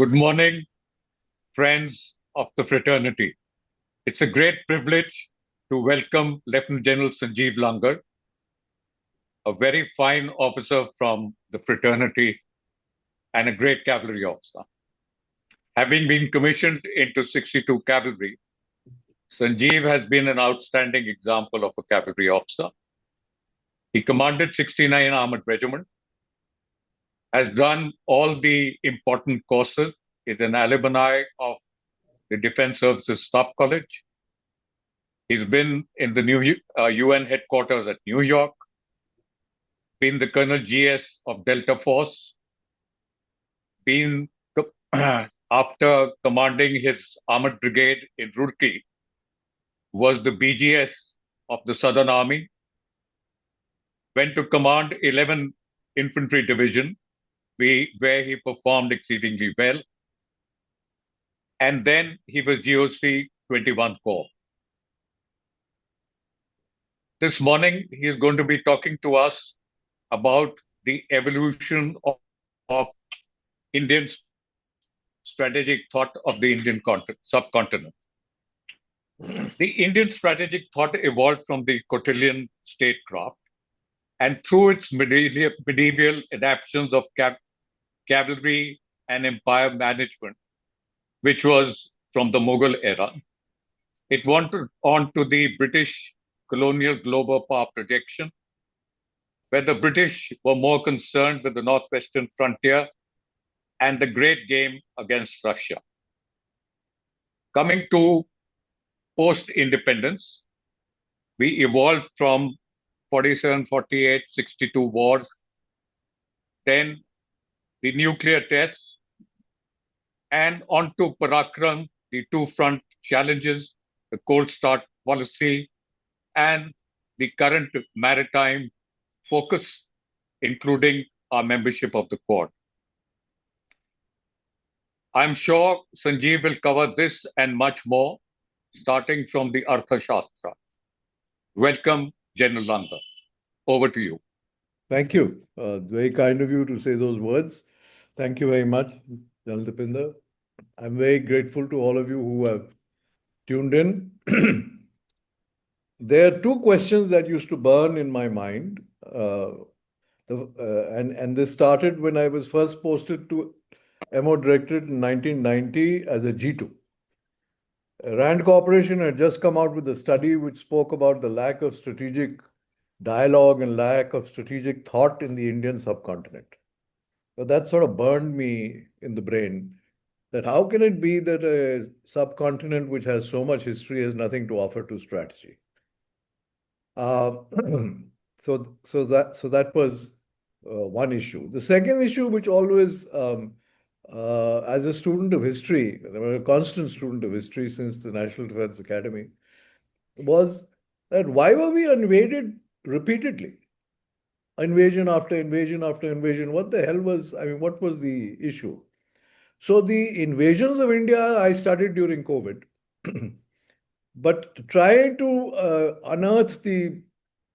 Good morning, friends of the fraternity. It's a great privilege to welcome Lieutenant General Sanjiv Langer, a very fine officer from the fraternity and a great cavalry officer. Having been commissioned into 62 Cavalry, Sanjeev has been an outstanding example of a cavalry officer. He commanded 69 Armored Regiment, has done all the important courses, is an alumni of the Defense Services Staff College. He's been in the new UN headquarters at New York, been the Colonel GS of Delta Force, been after commanding his armored brigade in Roorkee, was the BGS of the Southern Army, went to command 11 Infantry Division, where he performed exceedingly well, and then he was GOC 21 Corps. This morning, he is going to be talking to us about the evolution of Indian strategic thought of the Indian subcontinent. The Indian strategic thought evolved from the Cotillion statecraft, and through its medieval adaptations of cavalry and empire management, which was from the Mughal era, it went on to the British colonial global power projection, where the British were more concerned with the northwestern frontier and the great game against Russia. Coming to post-independence, we evolved from 47, 48, 62 wars, then the nuclear tests, and on to Parakram, the two-front challenges, the cold start policy, and the current maritime focus, including our membership of the Quad. I'm sure Sanjeev will cover this and much more, starting from the Arthashastra. Welcome, General Langer. Over to you. Thank you. Very kind of you to say those words. Thank you very much, General Dipinder. I'm very grateful to all of you who have tuned in. There are two questions that used to burn in my mind. And this started when I was first posted to MO Directorate in 1990 as a G2. Rand Corporation had just come out with a study which spoke about the lack of strategic dialogue and lack of strategic thought in the Indian subcontinent. So that sort of burned me in the brain, that how can it be that a subcontinent which has so much history has nothing to offer to strategy? So that was one issue. The second issue, which always, as a student of history, and I'm a constant student of history since the National Defense Academy, was that why were we invaded repeatedly? Invasion after invasion after invasion. What the hell was, what was the issue? So the invasions of India I studied during COVID. But trying to unearth the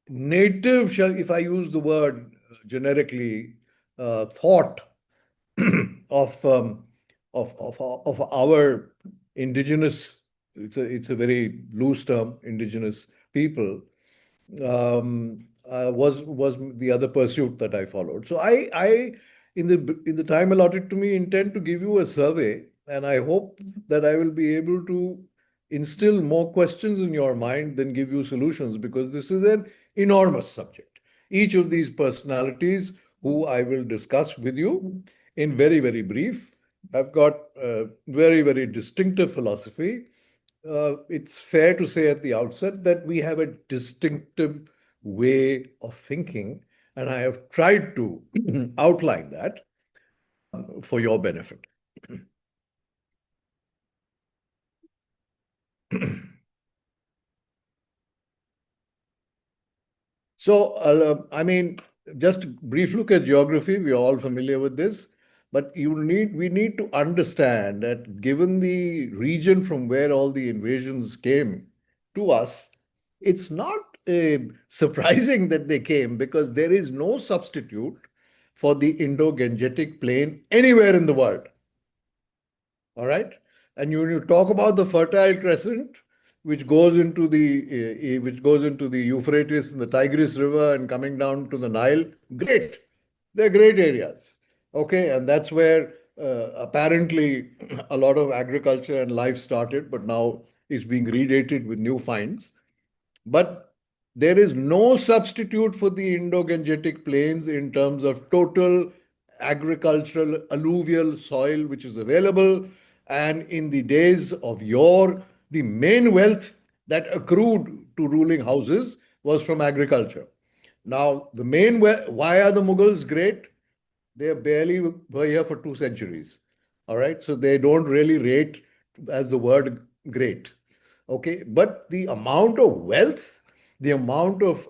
native, if I use the word generically, thought of our indigenous, it's a very loose term, indigenous people, was the other pursuit that I followed. So I in the time allotted to me, intend to give you a survey, and I hope that I will be able to instill more questions in your mind than give you solutions, because this is an enormous subject. Each of these personalities, who I will discuss with you in very, very brief, have got a very, very distinctive philosophy. It's fair to say at the outset that we have a distinctive way of thinking, and I have tried to outline that for your benefit. So, just a brief look at geography. We are all familiar with this, but we need to understand that given the region from where all the invasions came to us, it's not surprising that they came, because there is no substitute for the Indo-Gangetic plain anywhere in the world. All right. And you talk about the Fertile Crescent, which goes into the Euphrates and the Tigris River and coming down to the Nile. Great, they're great areas. Okay, and that's where apparently a lot of agriculture and life started, but now is being redated with new finds. But there is no substitute for the Indo-Gangetic plains in terms of total agricultural alluvial soil which is available. And in the days of yore, the main wealth that accrued to ruling houses was from agriculture. Now, why are the Mughals great? They barely were here for 2 centuries. All right. So they don't really rate as the word great. Okay. But the amount of wealth, the amount of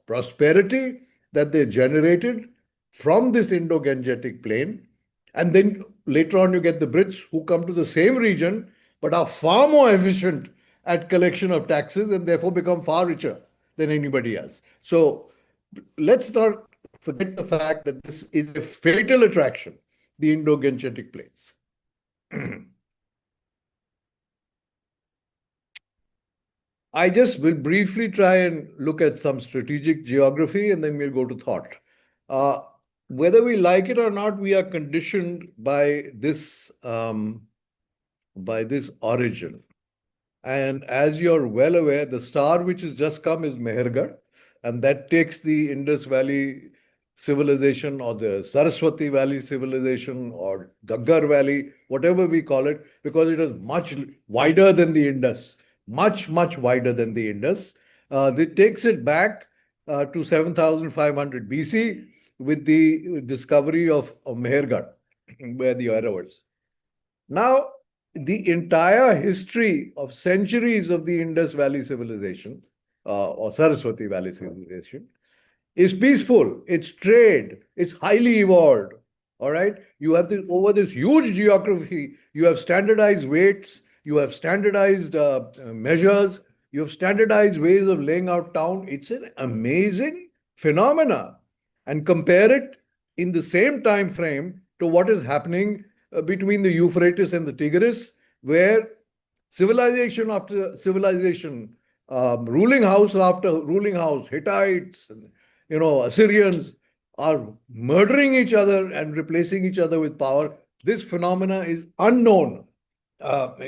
prosperity that they generated from this Indo Gangetic plain, and then later on you get the Brits who come to the same region but are far more efficient at collection of taxes and therefore become far richer than anybody else. So let's not forget the fact that this is a fatal attraction, the Indo-Gangetic plains. I just will briefly try and look at some strategic geography and then we'll go to thought. Uh, Whether we like it or not, we are conditioned by this origin. And as you're well aware, the star which has just come is Mehergarh, and that takes the Indus Valley civilization or the Saraswati Valley civilization or Gaggar Valley, whatever we call it, because it is much wider than the Indus, much wider than the Indus. It takes it back to 7,500 BC with the discovery of Mehergarh, where the Airavars. Now, the entire history of centuries of the Indus Valley civilization or Saraswati Valley civilization is peaceful, it's trade, it's highly evolved. All right. You have this over this huge geography, you have standardized weights, you have standardized measures, you have standardized ways of laying out town. It's an amazing phenomena. And compare it in the same time frame to what is happening between the Euphrates and the Tigris, where civilization after civilization, ruling house after ruling house, Hittites, Assyrians are murdering each other and replacing each other with power. This phenomena is unknown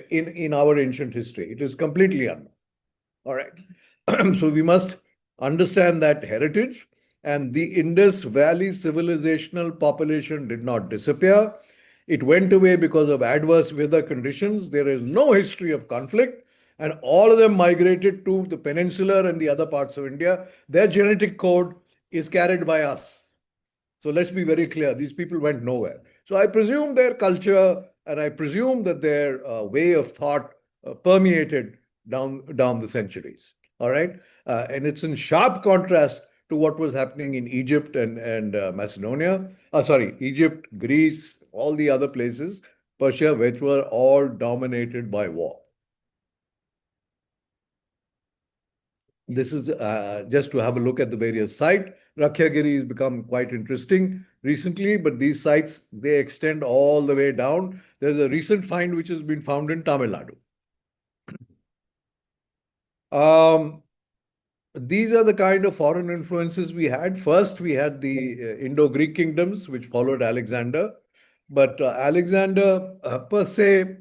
in our ancient history. It is completely unknown. All right. So we must understand that heritage. And the Indus Valley civilizational population did not disappear. It went away because of adverse weather conditions. There is no history of conflict. And all of them migrated to the peninsular and the other parts of India. Their genetic code is carried by us. So let's be very clear, these people went nowhere. So I presume their culture and I presume that their way of thought permeated down the centuries. All right. And it's in sharp contrast to what was happening in Egypt and Macedonia. Sorry, Egypt, Greece, all the other places, Persia, which were all dominated by war. This is just to have a look at the various sites. Rakhyagiri has become quite interesting recently, but these sites, they extend all the way down. There's a recent find which has been found in Tamil Nadu. These are the kind of foreign influences we had. First, we had the Indo-Greek kingdoms, which followed Alexander. But Alexander, per se,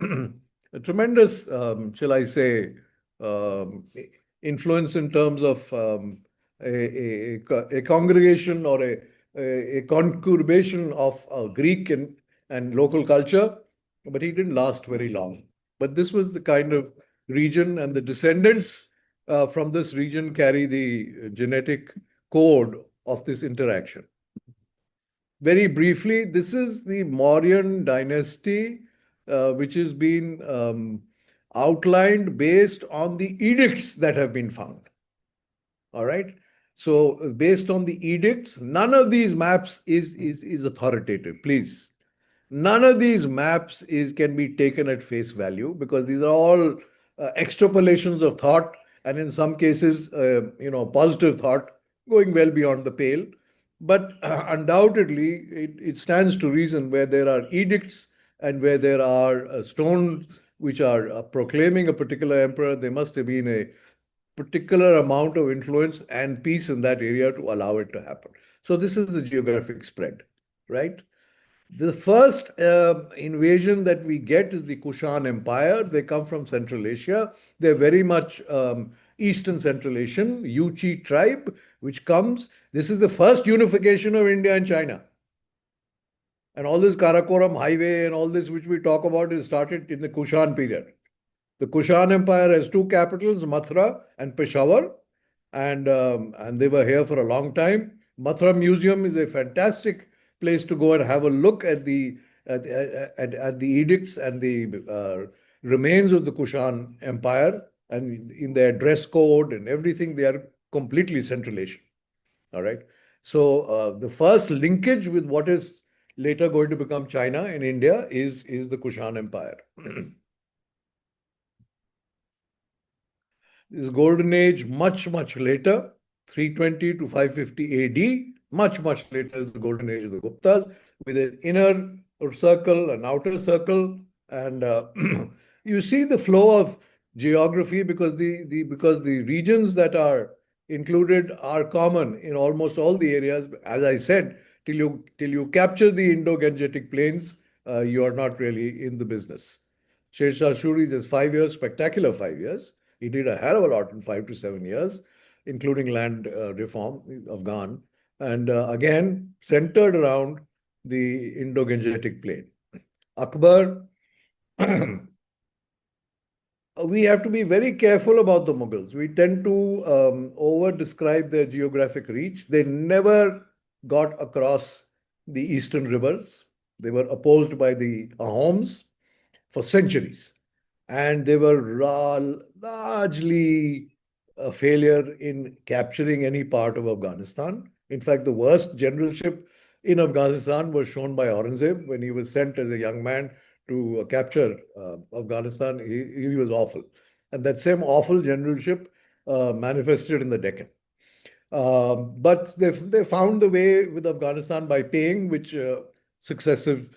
a tremendous, shall I say, um, influence in terms of a congregation or a concurbation of Greek and local culture, but he didn't last very long. But this was the kind of region, and the descendants from this region carry the genetic code of this interaction. Very briefly, this is the Mauryan dynasty, which has been outlined based on the edicts that have been found. All right. So, based on the edicts, none of these maps is authoritative. Please, none of these maps can be taken at face value because these are all extrapolations of thought, and in some cases, positive thought going well beyond the pale. But undoubtedly, it stands to reason where there are edicts and where there are stones which are proclaiming a particular emperor, there must have been a particular amount of influence and peace in that area to allow it to happen. So this is the geographic spread, right? The first invasion that we get is the Kushan Empire. They come from Central Asia. They're very much Eastern Central Asian, Yuchi tribe, which comes. This is the first unification of India and China. And all this Karakoram highway and all this which we talk about is started in the Kushan period. The Kushan Empire has two capitals, Mathura and Peshawar, and they were here for a long time. Mathura Museum is a fantastic place to go and have a look at the edicts and the remains of the Kushan Empire, and in their dress code and everything, they are completely Central Asian. All right. So the first linkage with what is later going to become China and India is the Kushan Empire. This golden age, much later, 320 to 550 AD, much later is the golden age of the Guptas, with an inner circle, an outer circle, and you see the flow of geography because the regions that are included are common in almost all the areas. As I said, till you capture the Indo-Gangetic plains, you are not really in the business. Sher Shah Suri just 5 years, spectacular 5 years. He did a hell of a lot in 5 to 7 years, including land reform, Afghan, and again centered around the Indo-Gangetic plain. Akbar, we have to be very careful about the Mughals. We tend to over describe their geographic reach. They never got across the eastern rivers. They were opposed by the Ahoms for centuries, and they were largely a failure in capturing any part of Afghanistan. In fact, the worst generalship in Afghanistan was shown by Aurangzeb when he was sent as a young man to capture Afghanistan. He was awful. And that same awful generalship manifested in the Deccan. But they found the way with Afghanistan by paying, which successive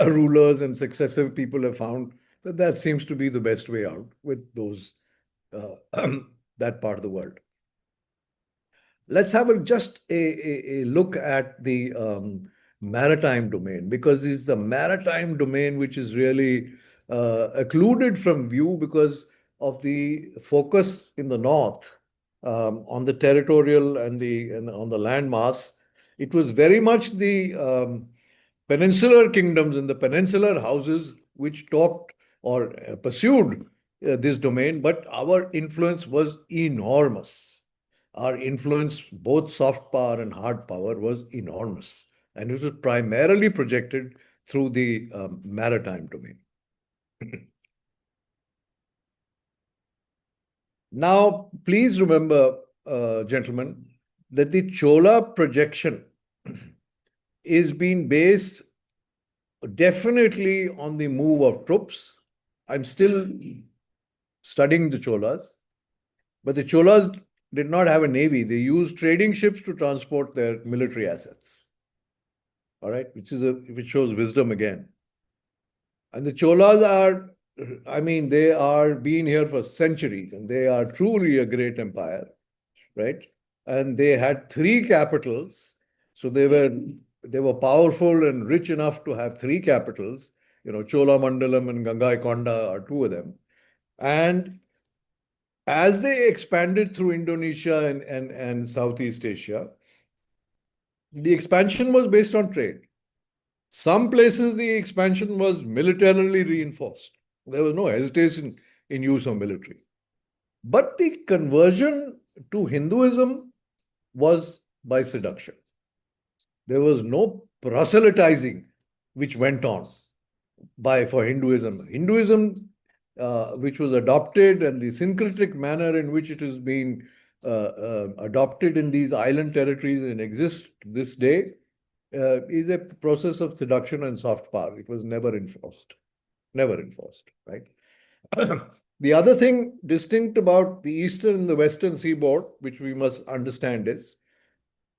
rulers and successive people have found that seems to be the best way out with those that part of the world. Let's have just a look at the maritime domain, because it's the maritime domain which is really occluded from view because of the focus in the north on the territorial and on the land mass. It was very much the peninsular kingdoms and the peninsular houses which talked or pursued this domain, but our influence was enormous. Our influence, both soft power and hard power, was enormous. And it was primarily projected through the maritime domain. Now, please remember, gentlemen, that the Chola projection is being based definitely on the move of troops. I'm still studying the Cholas, but the Cholas did not have a navy. They used trading ships to transport their military assets. All right, which shows wisdom again. And the Cholas are, I mean, they are been here for centuries, and they are truly a great empire, right? And they had three capitals, so they were powerful and rich enough to have three capitals. You know, Chola Mandalam and Gangaikonda are two of them. And as they expanded through Indonesia and Southeast Asia, the expansion was based on trade. Some places the expansion was militarily reinforced. There was no hesitation in use of military. But the conversion to Hinduism was by seduction. There was no proselytizing which went on for Hinduism. Hinduism, which was adopted, and the syncretic manner in which it has been adopted in these island territories and exists this day, is a process of seduction and soft power. It was never enforced. Never enforced, right? The other thing distinct about the eastern and the western seaboard, which we must understand, is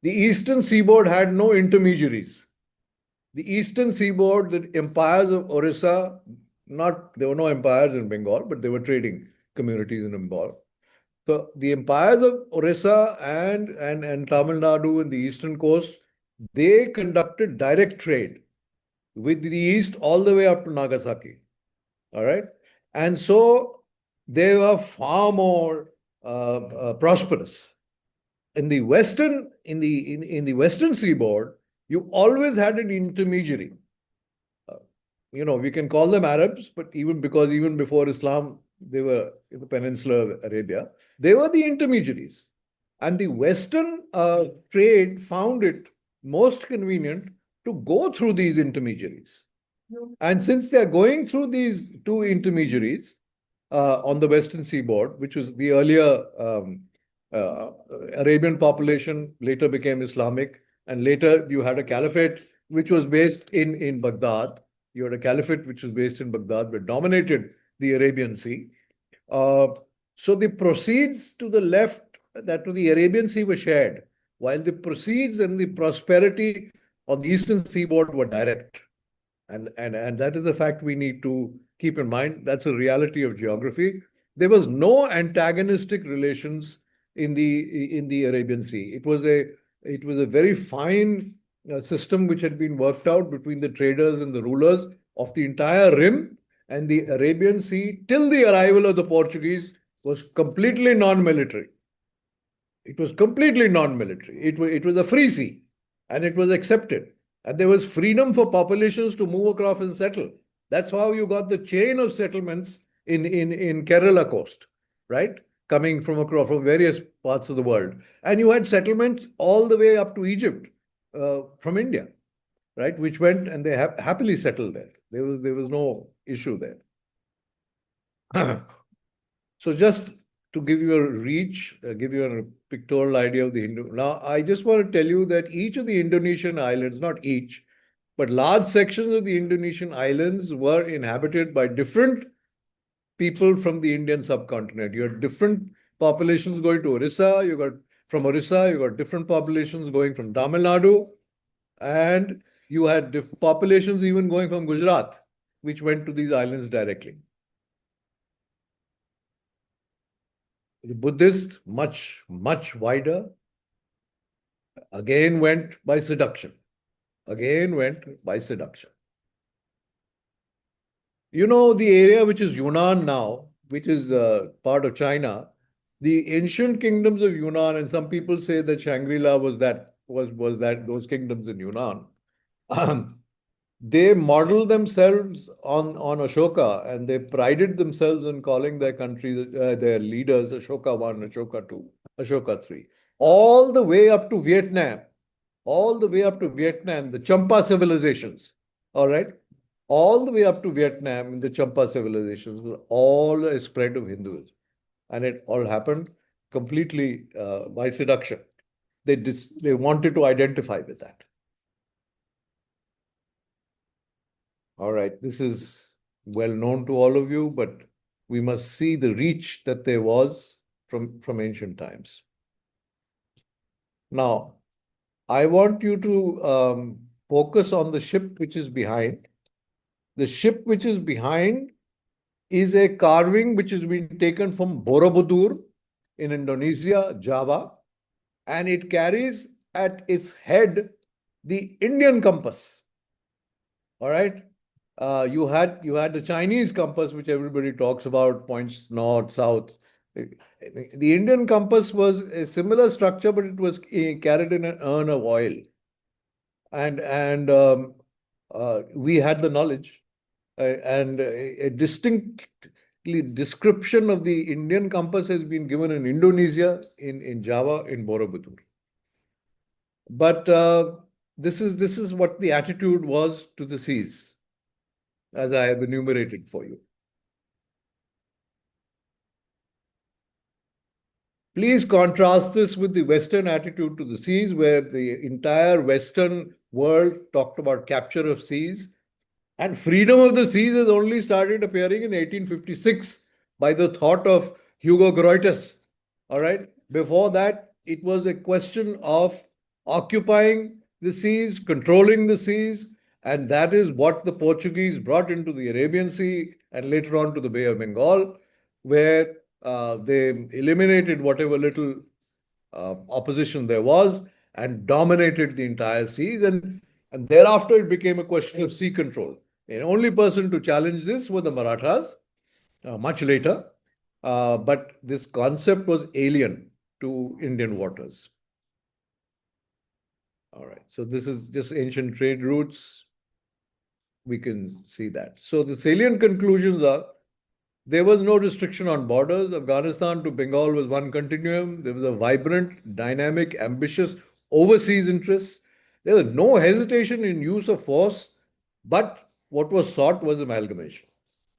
the eastern seaboard had no intermediaries. the eastern seaboard, the empires of Orissa, not there were no empires in Bengal, but there were trading communities in Bengal. So the empires of Orissa and Tamil Nadu and the eastern coast, they conducted direct trade with the east all the way up to Nagasaki. All right, and so they were far more prosperous. In the western in the western seaboard, you always had an intermediary. Uh, we can call them Arabs, but even before Islam, they were in the peninsula of Arabia. They were the intermediaries, and the Western trade found it most convenient to go through these intermediaries. And since they are going through these two intermediaries on the Western seaboard, which was the earlier uh, Arabian population, later became Islamic, and later you had a caliphate which was based in Baghdad. You had a caliphate which was based in Baghdad, which dominated the Arabian Sea. Uh, so the proceeds to the left, that to the Arabian Sea, were shared, while the proceeds and the prosperity on the eastern seaboard were direct. And that is a fact we need to keep in mind. That's a reality of geography. There was no antagonistic relations in the Arabian Sea. It was a very fine system which had been worked out between the traders and the rulers of the entire rim, and the Arabian Sea till the arrival of the Portuguese was completely non-military. It was completely non-military. It was a free sea, and it was accepted. And there was freedom for populations to move across and settle. That's how you got the chain of settlements in Kerala coast, right? Coming from across from various parts of the world. And you had settlements all the way up to Egypt from India, right? Which went and they happily settled there. There was no issue there. So just to give you a reach, give you a pictorial idea of the Hindu. Now, I just want to tell you that each of the Indonesian islands, not each, but large sections of the Indonesian islands were inhabited by different people from the Indian subcontinent. You had different populations going to Orissa. From Orissa, you got different populations going from Tamil Nadu, and you had populations even going from Gujarat, which went to these islands directly. The Buddhist, much, much wider, again went by seduction. Again went by seduction. The area which is Yunnan now, which is part of China, the ancient kingdoms of Yunnan, and some people say that Shangri-La was those kingdoms in Yunnan. They modeled themselves on Ashoka, and they prided themselves in calling their country, their leaders, Ashoka 1, Ashoka 2, Ashoka 3, all the way up to Vietnam, all the way up to Vietnam, the Champa civilizations, all right, all the way up to Vietnam, the Champa civilizations were all a spread of Hinduism, and it all happened completely by seduction. They wanted to identify with that. All right, this is well known to all of you, but we must see the reach that there was from ancient times. Now, I want you to focus on the ship which is behind. The ship which is behind is a carving which has been taken from Borobudur in Indonesia, Java, and it carries at its head the Indian compass. All right. You had the Chinese compass, which everybody talks about, points north, south. The Indian compass was a similar structure, but it was carried in an urn of oil, and we had the knowledge, and a distinct description of the Indian compass has been given in Indonesia, in Java, in Borobudur. But this is what the attitude was to the seas, as I have enumerated for you. Please contrast this with the Western attitude to the seas, where the entire Western world talked about capture of seas. And freedom of the seas has only started appearing in 1856 by the thought of Hugo Grotius. All right. Before that, it was a question of occupying the seas, controlling the seas, And that is what the Portuguese brought into the Arabian Sea and later on to the Bay of Bengal, where they eliminated whatever little opposition there was and dominated the entire seas. And thereafter, it became a question of sea control. The only person to challenge this were the Marathas much later. But this concept was alien to Indian waters. All right. So this is just ancient trade routes. We can see that. So the salient conclusions are there was no restriction on borders. Afghanistan to Bengal was one continuum. There was a vibrant, dynamic, ambitious overseas interest. There was no hesitation in use of force, but what was sought was amalgamation.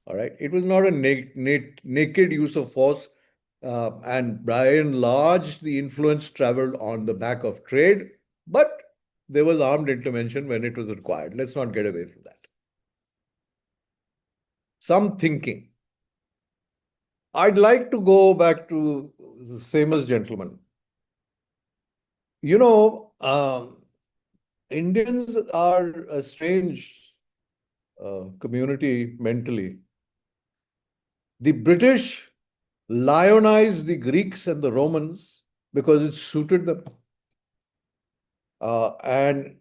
All right. It was not a naked use of force. And by and large, the influence traveled on the back of trade, but there was armed intervention when it was required. Let's not get away from that. Some thinking. I'd like to go back to this famous gentleman. You know, Indians are a strange community mentally. The British lionized the Greeks and the Romans because it suited them. And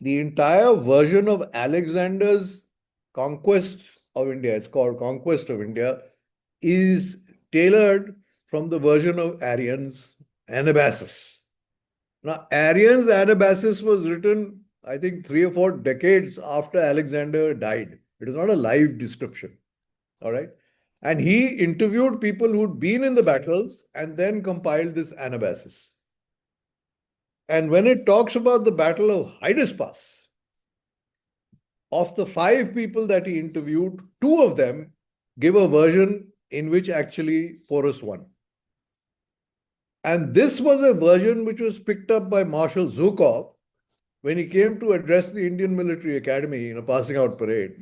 the entire version of Alexander's conquest of India, it's called Conquest of India, is tailored from the version of Arrian's Anabasis. Now, Arrian's Anabasis was written, I think, 3 or 4 decades after Alexander died. It is not a live description. All right. And he interviewed people who'd been in the battles and then compiled this Anabasis. And when it talks about the Battle of Hydaspes, of the 5 people that he interviewed, 2 of them give a version in which actually Porus won. And this was a version which was picked up by Marshal Zhukov when he came to address the Indian Military Academy in a passing out parade.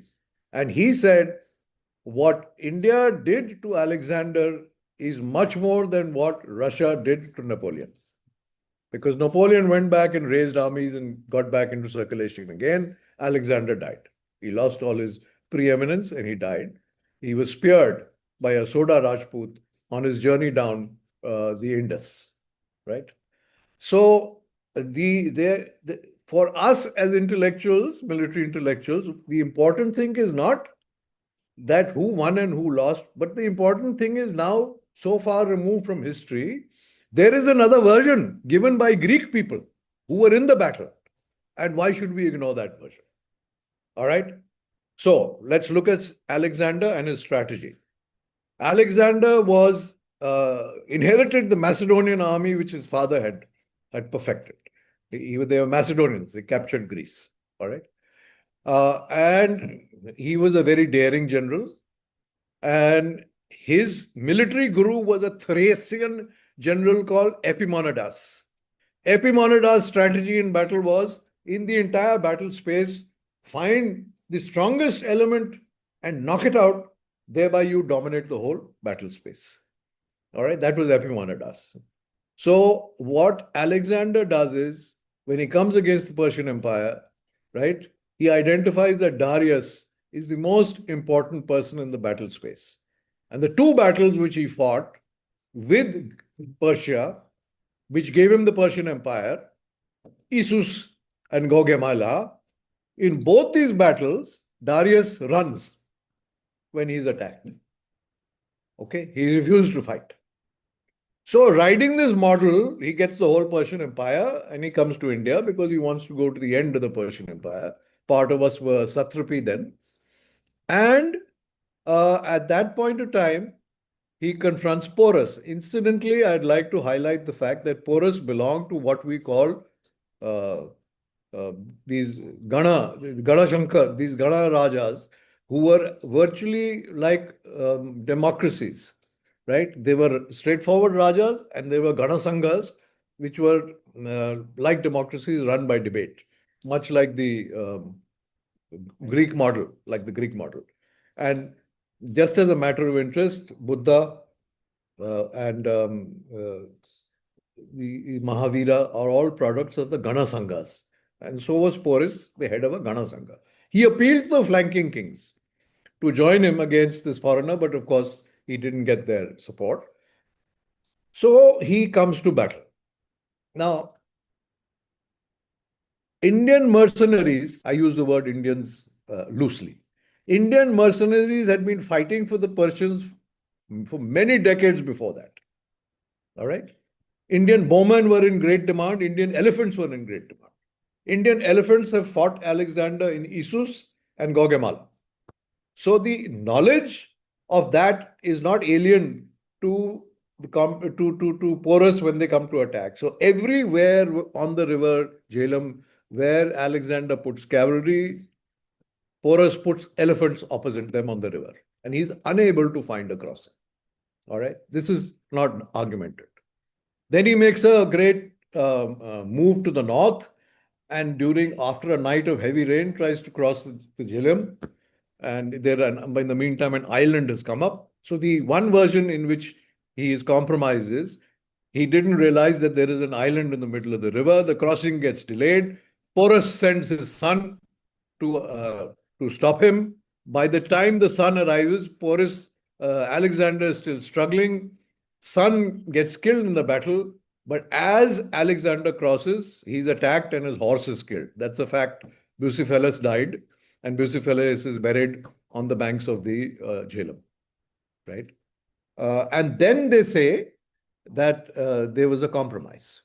And he said, what India did to Alexander is much more than what Russia did to Napoleon. Because Napoleon went back and raised armies and got back into circulation again. Alexander died. He lost all his preeminence and he died. He was speared by a Soda Rajput on his journey down the Indus, right? So for us as intellectuals, military intellectuals, the important thing is not that who won and who lost, but the important thing is now so far removed from history, there is another version given by Greek people who were in the battle. And why should we ignore that version? All right. So let's look at Alexander and his strategy. Alexander was inherited the Macedonian army, which his father had perfected. They were Macedonians. They captured Greece. All right. And he was a very daring general. And his military guru was a Thracian general called Epaminondas. Epaminondas' strategy in battle was, in the entire battle space, find the strongest element and knock it out. Thereby, you dominate the whole battle space. All right, that was Epaminondas. So, what Alexander does is, when he comes against the Persian Empire, right, he identifies that Darius is the most important person in the battle space. And the 2 battles which he fought with Persia, which gave him the Persian Empire, Issus and Gaugamela, in both these battles, Darius runs when he's attacked. Okay, he refused to fight. So, riding this model, he gets the whole Persian Empire and he comes to India because he wants to go to the end of the Persian Empire. Part of us were Satrapi then. And at that point of time, he confronts Porus. Incidentally, I'd like to highlight the fact that Porus belonged to what we call uh, these Gana Shankar, these Gana Rajas, who were virtually like democracies, right? They were straightforward Rajas and they were Gana Sanghas, which were like democracies run by debate, much like the Greek model, like the Greek model. And just as a matter of interest, Buddha and the Mahavira are all products of the Gana Sanghas. and so was Porus, the head of a Gana Sangha. He appealed to the flanking kings to join him against this foreigner, but of course, he didn't get their support. So he comes to battle. Now, Indian mercenaries, I use the word Indians loosely, Indian mercenaries had been fighting for the Persians for many decades before that. All right. Indian bowmen were in great demand, Indian elephants were in great demand. Indian elephants have fought Alexander in Issus and Gaugamela. So the knowledge of that is not alien to to Porus when they come to attack. So everywhere on the river Jhelum, where Alexander puts cavalry, Porus puts elephants opposite them on the river, and he's unable to find a crossing. All right, this is not argumented. Then he makes a great move to the north, and during after a night of heavy rain, tries to cross the Jhelum, and there in the meantime an island has come up. So the one version in which he is compromised is he didn't realize that there is an island in the middle of the river. The crossing gets delayed. Porus sends his son to stop him. By the time the son arrives, Porus Alexander is still struggling. Son gets killed in the battle, but as Alexander crosses, he's attacked and his horse is killed. That's a fact. Bucephalus died, and Bucephalus is buried on the banks of the Jhelum, right? And then they say that there was a compromise.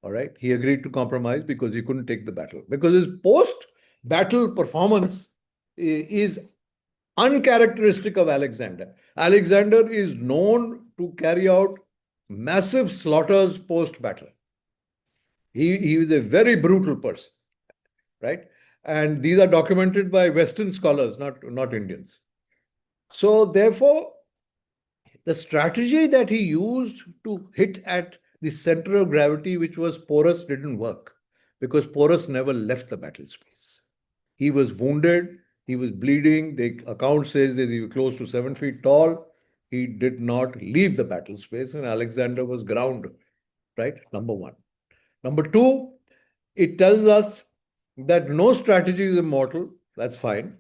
All right. He agreed to compromise because he couldn't take the battle. Because his post battle performance is uncharacteristic of Alexander. Alexander is known to carry out massive slaughters post battle. He is a very brutal person, right? And these are documented by Western scholars, not Indians. So, therefore, the strategy that he used to hit at the center of gravity, which was Porus, didn't work because Porus never left the battle space. He was wounded, he was bleeding. The account says that he was close to 7 feet tall. He did not leave the battle space, and Alexander was grounded, right? Number one. Number two, it tells us that no strategy is immortal. That's fine.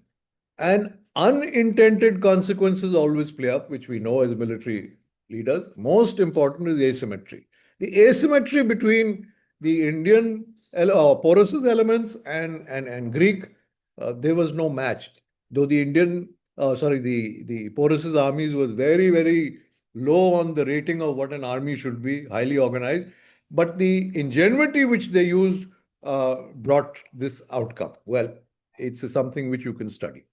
And unintended consequences always play up, which we know as military leaders. Most important is asymmetry. The asymmetry between the Indian Porus's elements and Greek, there was no match. Though the the Porus's armies was very, very low on the rating of what an army should be, highly organized. But the ingenuity which they used brought this outcome. Well, it's something which you can study.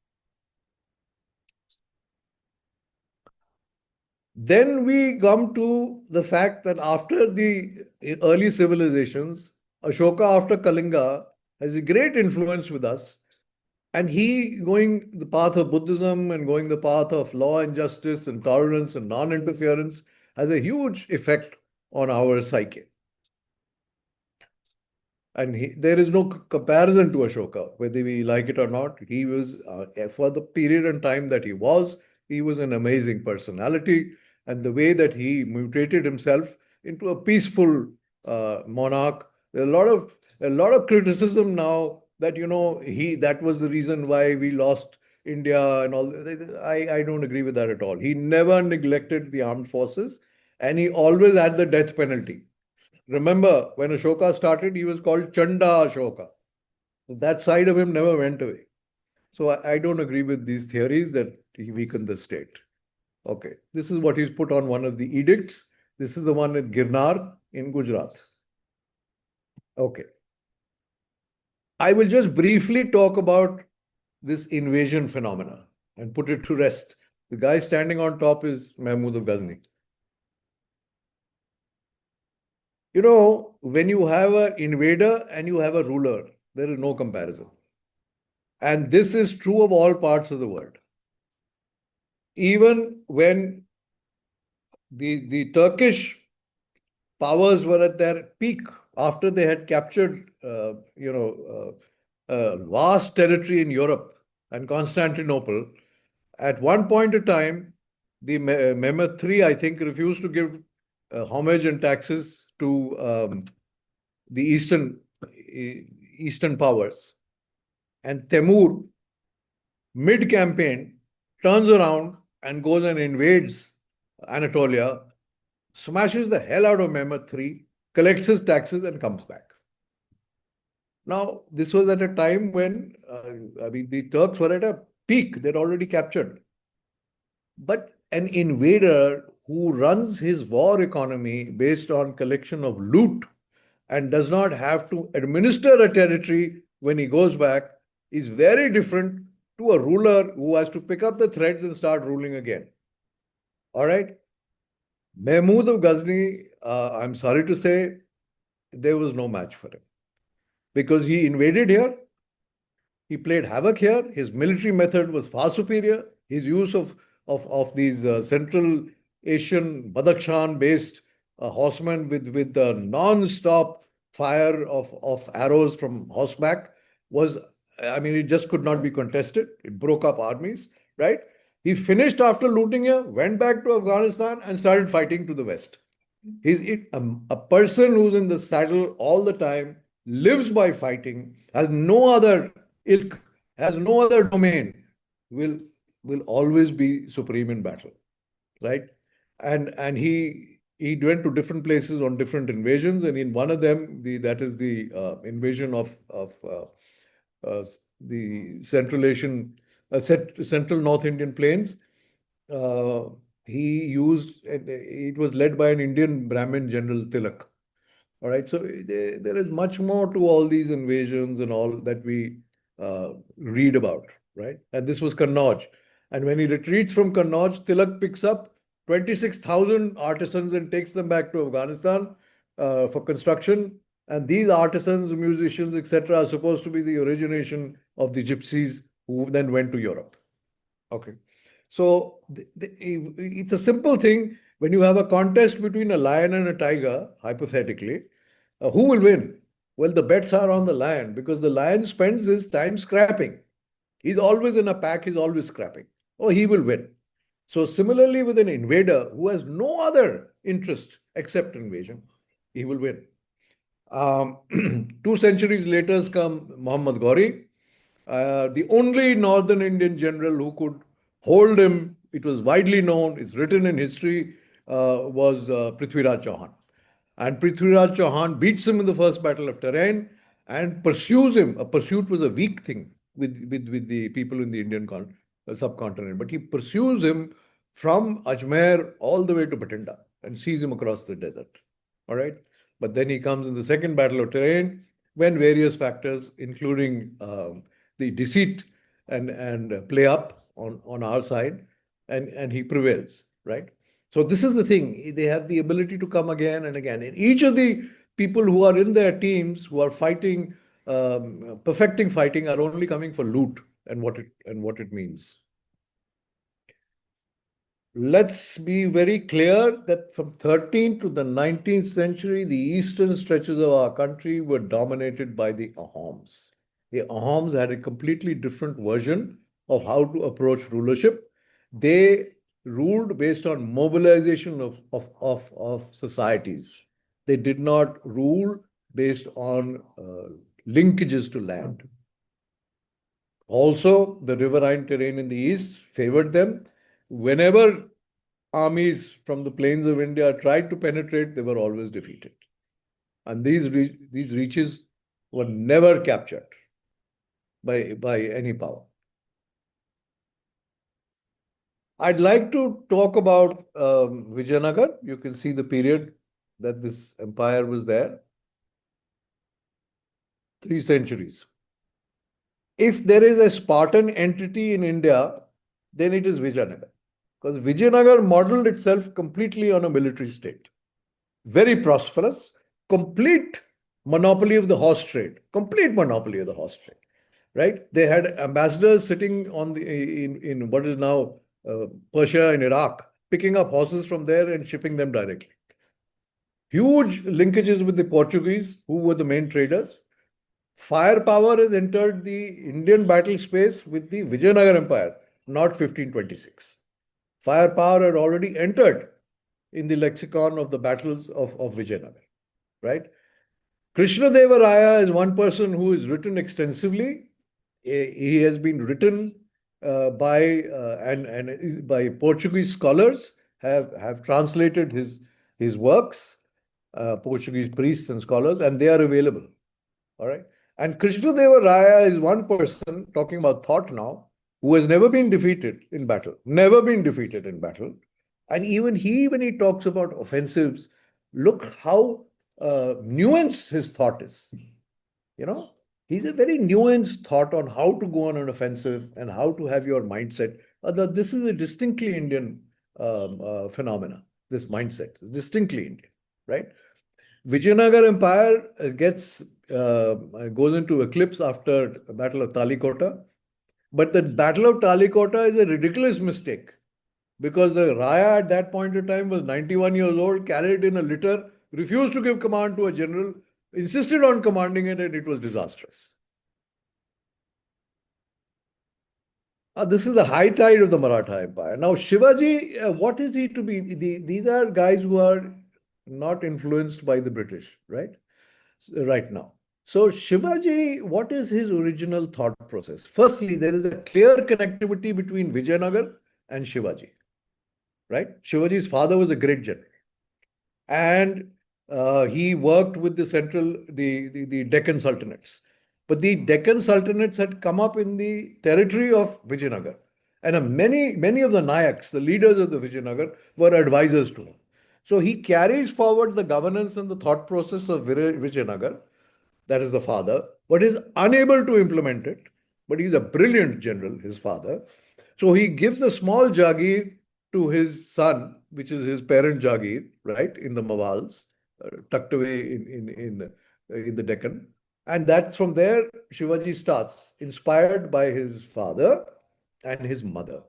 Then we come to the fact that after the early civilizations, Ashoka after Kalinga has a great influence with us. And he going the path of Buddhism and going the path of law and justice and tolerance and non interference has a huge effect on our psyche. And there is no comparison to Ashoka, whether we like it or not. He was, for the period and time that he was an amazing personality. And the way that he mutated himself into a peaceful monarch. There are a lot of criticism now that that was the reason why we lost India and all. I don't agree with that at all. He never neglected the armed forces, and he always had the death penalty. Remember, when Ashoka started, he was called Chanda Ashoka. That side of him never went away. So I don't agree with these theories that he weakened the state. Okay, this is what he's put on one of the edicts. This is the one at Girnar in Gujarat. Okay. I will just briefly talk about this invasion phenomena and put it to rest. The guy standing on top is Mahmud of Ghazni. When you have an invader and you have a ruler, there is no comparison. And this is true of all parts of the world. Even when the Turkish powers were at their peak after they had captured, vast territory in Europe and Constantinople, at one point in time, the Mehmed III, I think, refused to give homage and taxes to the Eastern powers. And Temur, mid campaign, turns around and goes and invades Anatolia, smashes the hell out of Mehmed III, collects his taxes, and comes back. Now, this was at a time when, the Turks were at a peak. They'd already captured. But an invader who runs his war economy based on collection of loot and does not have to administer a territory when he goes back is very different to a ruler who has to pick up the threads and start ruling again. All right. Mahmud of Ghazni, I'm sorry to say, there was no match for him because he invaded here. He played havoc here. His military method was far superior. His use of these Central Asian Badakhshan based horsemen with the non-stop fire of arrows from horseback was, I mean, it just could not be contested. It broke up armies, right? He finished after looting here, went back to Afghanistan and started fighting to the west. A person who's in the saddle all the time, lives by fighting, has no other ilk, has no other domain, will will always be supreme in battle, right? And he went to different places on different invasions, and in one of them, that is the invasion of the Central Asian, Central North Indian plains. Uh, he used, it was led by an Indian Brahmin general Tilak. All right, so there is much more to all these invasions and all that we read about, right? And this was Kannauj. And when he retreats from Kannauj, Tilak picks up 26,000 artisans and takes them back to Afghanistan for construction. And these artisans, musicians, etc., are supposed to be the origination of the gypsies who then went to Europe. Okay. So it's a simple thing. When you have a contest between a lion and a tiger, hypothetically, who will win? Well, the bets are on the lion because the lion spends his time scrapping. He's always in a pack, he's always scrapping. Oh, he will win. So, similarly, with an invader who has no other interest except invasion, he will win. 2 centuries later come Muhammad Ghori, the only northern Indian general who could hold him. It was widely known, it's written in history, was Prithviraj Chauhan. And Prithviraj Chauhan beats him in the first battle of Terrain and pursues him. A pursuit was a weak thing with the people in the Indian subcontinent. But he pursues him from Ajmer all the way to Bathinda and sees him across the desert. All right. But then he comes in the second battle of Terrain when various factors, including the deceit and play up on our side, and he prevails, right? So this is the thing. They have the ability to come again and again. And each of the people who are in their teams who are fighting, perfecting fighting, are only coming for loot and what it means. Let's be very clear that from 13th to the 19th century, the eastern stretches of our country were dominated by the Ahoms. The Ahoms had a completely different version of how to approach rulership. They ruled based on mobilization of societies. They did not rule based on linkages to land. Also, the riverine terrain in the east favored them. Whenever armies from the plains of India tried to penetrate, they were always defeated. And these reaches were never captured by any power. I'd like to talk about Vijayanagar. You can see the period that this empire was there. 3 centuries. If there is a Spartan entity in India, then it is Vijayanagar. Because Vijayanagar modeled itself completely on a military state. Very prosperous, complete monopoly of the horse trade, complete monopoly of the horse trade, right? They had ambassadors sitting in what is now Persia and Iraq, picking up horses from there and shipping them directly. Huge linkages with the Portuguese, who were the main traders. Firepower has entered the Indian battle space with the Vijayanagar Empire, not 1526. Firepower had already entered in the lexicon of the battles of Vijayanagar, right? Krishna Deva Raya is one person who is written extensively. He has been written and by Portuguese scholars have translated his works, Portuguese priests and scholars, and they are available. All right. And Krishna Deva Raya is one person, talking about thought now, who has never been defeated in battle, never been defeated in battle. And even he, when he talks about offensives, look how nuanced his thought is. You know, he's a very nuanced thought on how to go on an offensive and how to have your mindset. This is a distinctly Indian phenomena. This mindset is distinctly Indian, right? Vijayanagar Empire goes into eclipse after the Battle of Talikota, but the Battle of Talikota is a ridiculous mistake because the Raya at that point in time was 91 years old, carried in a litter, refused to give command to a general, insisted on commanding it, and it was disastrous. This is the high tide of the Maratha Empire. Now, Shivaji, what is he to be? These are guys who are not influenced by the British, right? Right now. So, Shivaji, what is his original thought process? Firstly, there is a clear connectivity between Vijayanagar and Shivaji, right? Shivaji's father was a great general, and he worked with the Deccan Sultanates. But the Deccan Sultanates had come up in the territory of Vijayanagar. And many of the Nayaks, the leaders of the Vijayanagar, were advisors to him. So he carries forward the governance and the thought process of Vijayanagar, that is the father, but is unable to implement it. But he's a brilliant general, his father. So he gives a small Jagir to his son, which is his parent Jagir, right, in the Mawals, tucked away in the Deccan. And that's from there Shivaji starts, inspired by his father and his mother,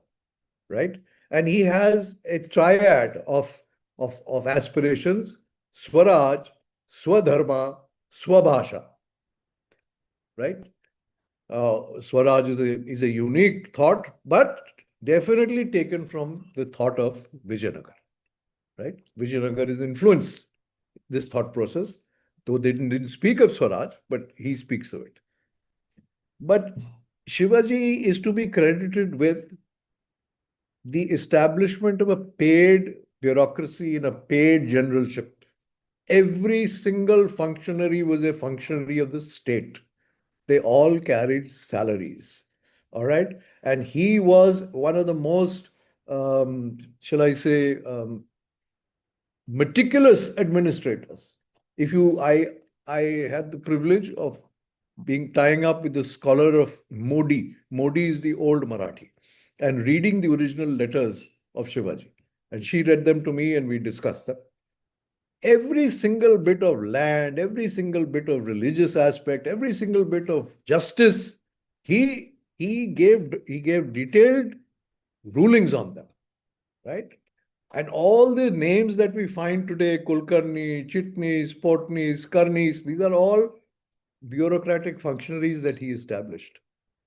right? And he has a triad of aspirations: Swaraj, Swadharma, Swabhasha, right? Swaraj is a unique thought, but definitely taken from the thought of Vijayanagar, right? Vijayanagar is influenced this thought process, though they didn't speak of Swaraj, but he speaks of it. But Shivaji is to be credited with the establishment of a paid bureaucracy in a paid generalship. Every single functionary was a functionary of the state. They all carried salaries. All right. And he was one of the most, shall I say, meticulous administrators. If you, I had the privilege of being tying up with the scholar of Modi. Modi is the old Marathi, and reading the original letters of Shivaji. And she read them to me, and we discussed them. Every single bit of land, every single bit of religious aspect, every single bit of justice, he gave detailed rulings on them, right? And all the names that we find today, Kulkarni, Chitnis, Portnis, Karnis, these are all bureaucratic functionaries that he established,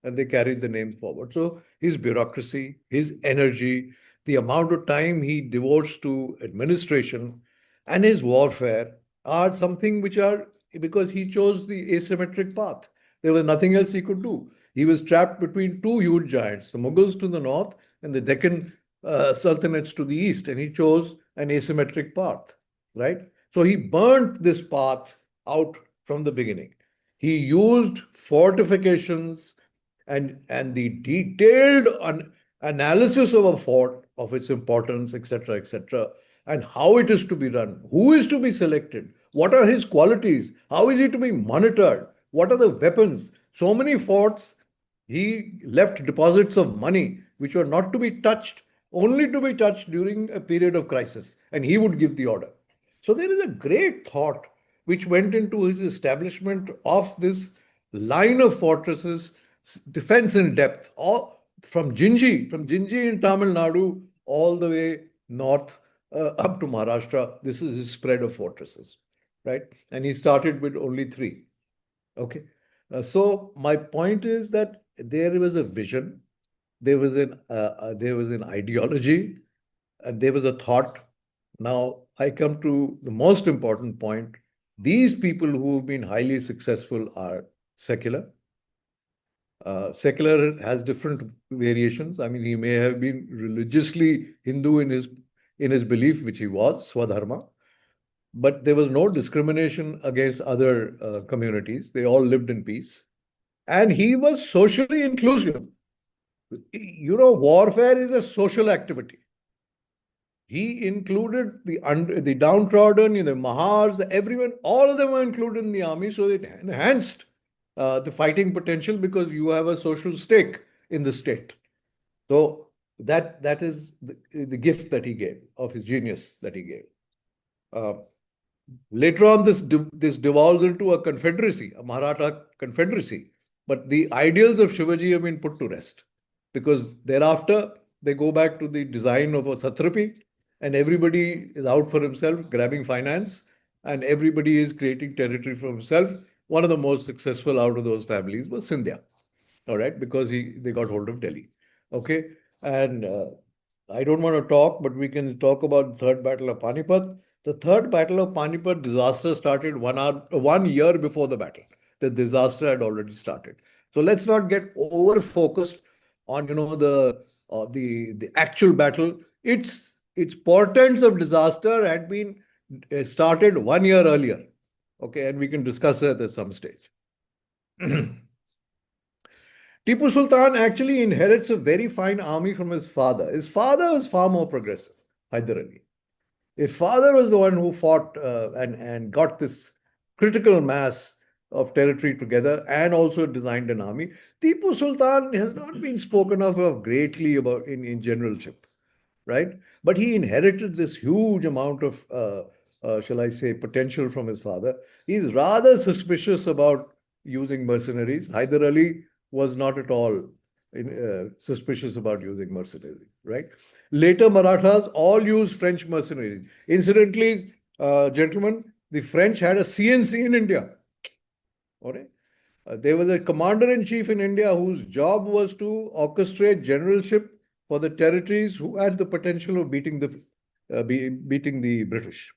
and they carried the names forward. So his bureaucracy, his energy, the amount of time he devotes to administration, and his warfare are something which are because he chose the asymmetric path. There was nothing else he could do. He was trapped between two huge giants, the Mughals to the north and the Deccan sultanates to the east, and he chose an asymmetric path, right? So he burnt this path out from the beginning. He used fortifications and the detailed analysis of a fort, of its importance, etc., etc., and how it is to be run, who is to be selected, what are his qualities, how is he to be monitored, what are the weapons. So many forts, he left deposits of money which were not to be touched, only to be touched during a period of crisis, and he would give the order. So there is a great thought which went into his establishment of this line of fortresses, defense in depth, all from Jinji in Tamil Nadu, all the way north up to Maharashtra. This is his spread of fortresses, right? And he started with only three. Okay. So my point is that there was a vision, there was an ideology, and there was a thought. Now I come to the most important point. These people who have been highly successful are secular. Secular has different variations. I mean, he may have been religiously Hindu in his belief, which he was, Swadharma, but there was no discrimination against other communities. They all lived in peace. And he was socially inclusive. Warfare is a social activity. He included the downtrodden, the Mahars, everyone, all of them were included in the army, so it enhanced the fighting potential because you have a social stake in the state. So that is the gift that he gave, of his genius that he gave. Uh, Later on, this devolves into a confederacy, a Maratha confederacy. But the ideals of Shivaji have been put to rest because thereafter they go back to the design of a satrapi, and everybody is out for himself, grabbing finance, and everybody is creating territory for himself. One of the most successful out of those families was Scindia, all right, because they got hold of Delhi. Okay, and I don't want to talk, but we can talk about the Third Battle of Panipat. The Third Battle of Panipat disaster started 1 year before the battle. The disaster had already started. So let's not get over focused on the actual battle. Its portents of disaster had been started 1 year earlier. Okay, and we can discuss that at some stage. Tipu Sultan actually inherits a very fine army from his father. His father was far more progressive, Hyder Ali. His father was the one who fought and got this critical mass of territory together and also designed an army. Tipu Sultan has not been spoken of greatly about in generalship, right? But he inherited this huge amount of, shall I say, potential from his father. He's rather suspicious about using mercenaries. Hyder Ali was not at all suspicious about using mercenaries, right? Later, Marathas all used French mercenaries. Incidentally, gentlemen, the French had a CNC in India. All right. There was a commander in chief in India whose job was to orchestrate generalship for the territories who had the potential of beating the British.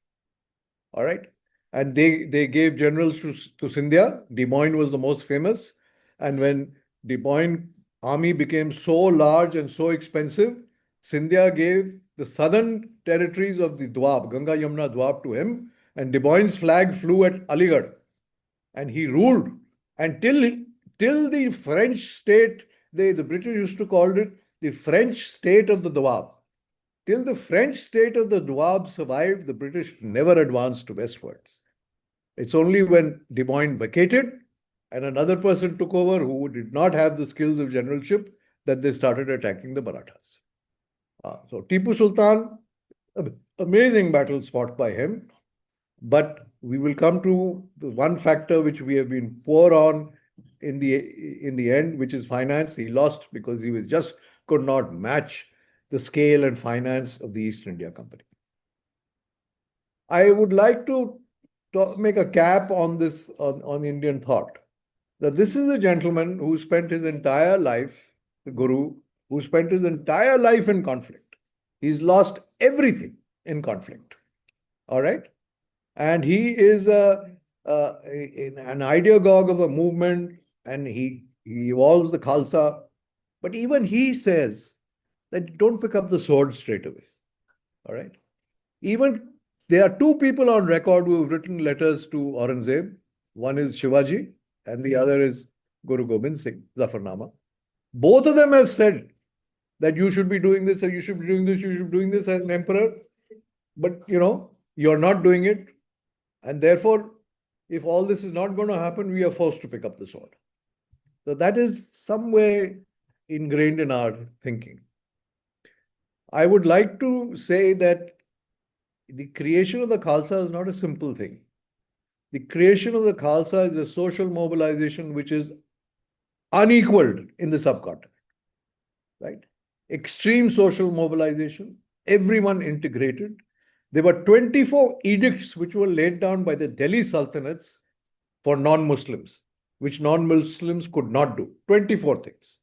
All right. And they gave generals to Scindia. De Boyne was the most famous. And when De Boyne army became so large and so expensive, Scindia gave the southern territories of the Doab, Ganga Yamuna Doab, to him. And De Boyne's flag flew at Aligarh. And he ruled. And till the French state, the British used to call it the French state of the Doab. Till the French state of the Doab survived, the British never advanced westwards. It's only when De Boyne vacated and another person took over who did not have the skills of generalship that they started attacking the Marathas. So Tipu Sultan, amazing battles fought by him. But we will come to the one factor which we have been poor on in the end, which is finance. He lost because he was just could not match the scale and finance of the East India Company. I would like to make a cap on this on Indian thought that this is a gentleman who spent his entire life, the Guru, who spent his entire life in conflict. He's lost everything in conflict. All right. And he is an ideologue of a movement, and he evolves the Khalsa. But even he says that don't pick up the sword straight away. All right. Even there are two people on record who have written letters to Aurangzeb. One is Shivaji, and the other is Guru Gobind Singh, Zafarnama. Both of them have said that you should be doing this, or you should be doing this, you should be doing this as an emperor. But you're not doing it. And therefore, if all this is not going to happen, we are forced to pick up the sword. So that is some way ingrained in our thinking. I would like to say that the creation of the Khalsa is not a simple thing. The creation of the Khalsa is a social mobilization which is unequaled in the subcontinent. Right? Extreme social mobilization, everyone integrated. There were 24 edicts which were laid down by the Delhi Sultanates for non-Muslims, which non-Muslims could not do. 24 things.